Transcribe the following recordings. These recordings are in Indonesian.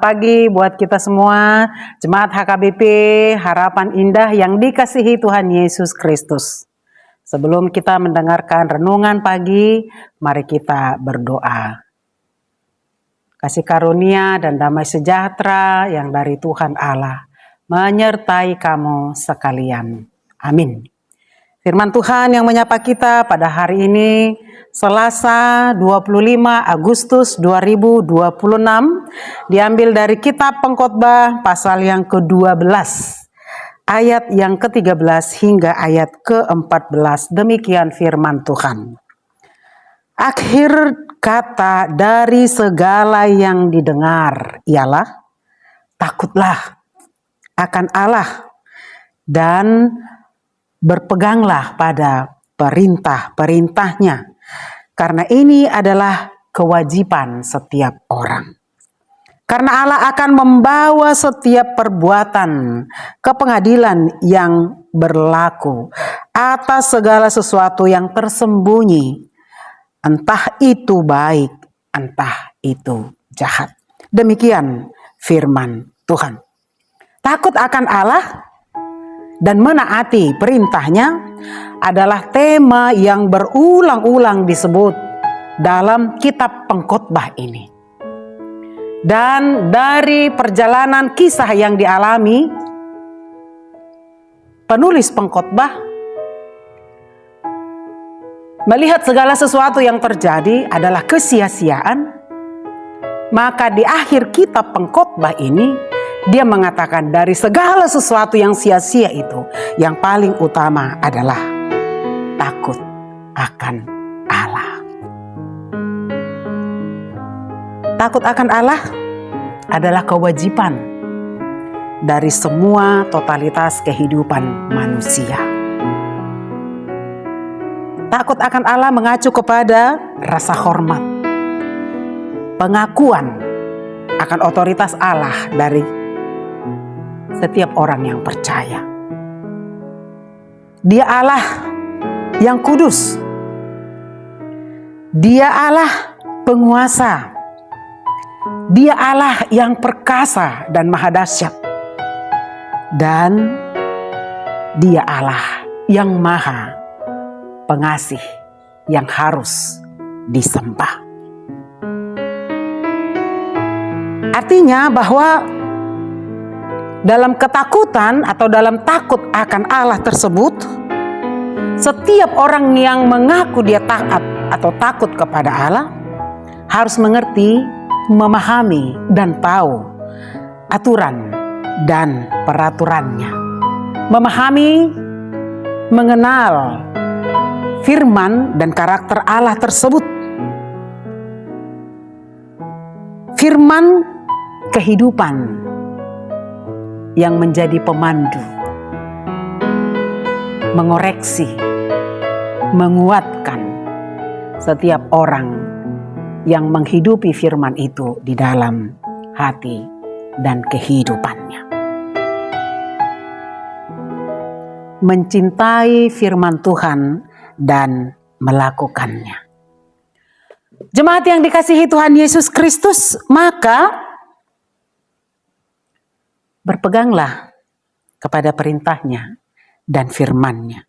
pagi buat kita semua, Jemaat HKBP Harapan Indah yang dikasihi Tuhan Yesus Kristus. Sebelum kita mendengarkan renungan pagi, mari kita berdoa. Kasih karunia dan damai sejahtera yang dari Tuhan Allah menyertai kamu sekalian. Amin. Firman Tuhan yang menyapa kita pada hari ini, Selasa 25 Agustus 2026, diambil dari kitab Pengkhotbah pasal yang ke-12, ayat yang ke-13 hingga ayat ke-14. Demikian firman Tuhan. Akhir kata dari segala yang didengar ialah, takutlah akan Allah dan berpeganglah pada perintah-perintahnya, karena ini adalah kewajiban setiap orang. Karena Allah akan membawa setiap perbuatan ke pengadilan yang berlaku atas segala sesuatu yang tersembunyi, entah itu baik, entah itu jahat. Demikian firman Tuhan. Takut akan Allah dan menaati perintahnya adalah tema yang berulang-ulang disebut dalam kitab Pengkhotbah ini. Dan dari perjalanan kisah yang dialami, penulis Pengkhotbah melihat segala sesuatu yang terjadi adalah kesia-siaan, maka di akhir kitab Pengkhotbah ini dia mengatakan dari segala sesuatu yang sia-sia itu, yang paling utama adalah takut akan Allah. Takut akan Allah adalah kewajiban dari semua totalitas kehidupan manusia. Takut akan Allah mengacu kepada rasa hormat, pengakuan akan otoritas Allah dari setiap orang yang percaya. Dia Allah yang kudus. Dia Allah penguasa. Dia Allah yang perkasa dan maha dahsyat. Dan Dia Allah yang maha pengasih yang harus disembah. Artinya bahwa dalam ketakutan atau dalam takut akan Allah tersebut, setiap orang yang mengaku dia taat atau takut kepada Allah harus mengerti, memahami, dan tahu aturan dan peraturannya. Memahami, mengenal firman dan karakter Allah tersebut. Firman kehidupan yang menjadi pemandu, mengoreksi, menguatkan setiap orang yang menghidupi firman itu di dalam hati dan kehidupannya. Mencintai firman Tuhan dan melakukannya. Jemaat yang dikasihi Tuhan Yesus Kristus, maka berpeganglah kepada perintahnya dan firman-Nya.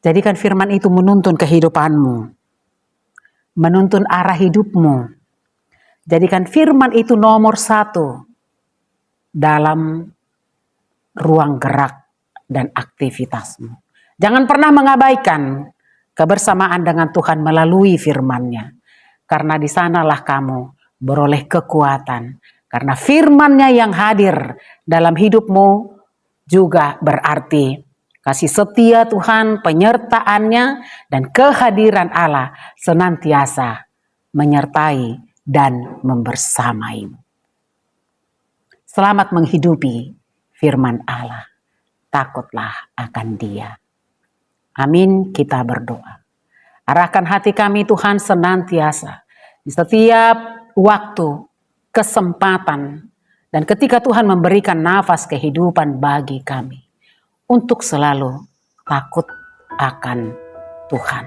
Jadikan firman itu menuntun kehidupanmu, menuntun arah hidupmu. Jadikan firman itu nomor 1 dalam ruang gerak dan aktivitasmu. Jangan pernah mengabaikan kebersamaan dengan Tuhan melalui firman-Nya, karena di sanalah kamu beroleh kekuatan. Karena firman-Nya yang hadir dalam hidupmu juga berarti kasih setia Tuhan, penyertaan-Nya, dan kehadiran Allah senantiasa menyertai dan membersamaimu. Selamat menghidupi firman Allah. Takutlah akan Dia. Amin, kita berdoa. Arahkan hati kami Tuhan senantiasa di setiap waktu, kesempatan, dan ketika Tuhan memberikan nafas kehidupan bagi kami untuk selalu takut akan Tuhan.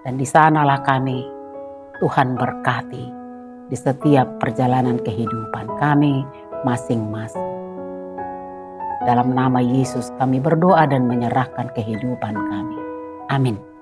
Dan di sanalah kami Tuhan berkati di setiap perjalanan kehidupan kami masing-masing. Dalam nama Yesus kami berdoa dan menyerahkan kehidupan kami. Amin.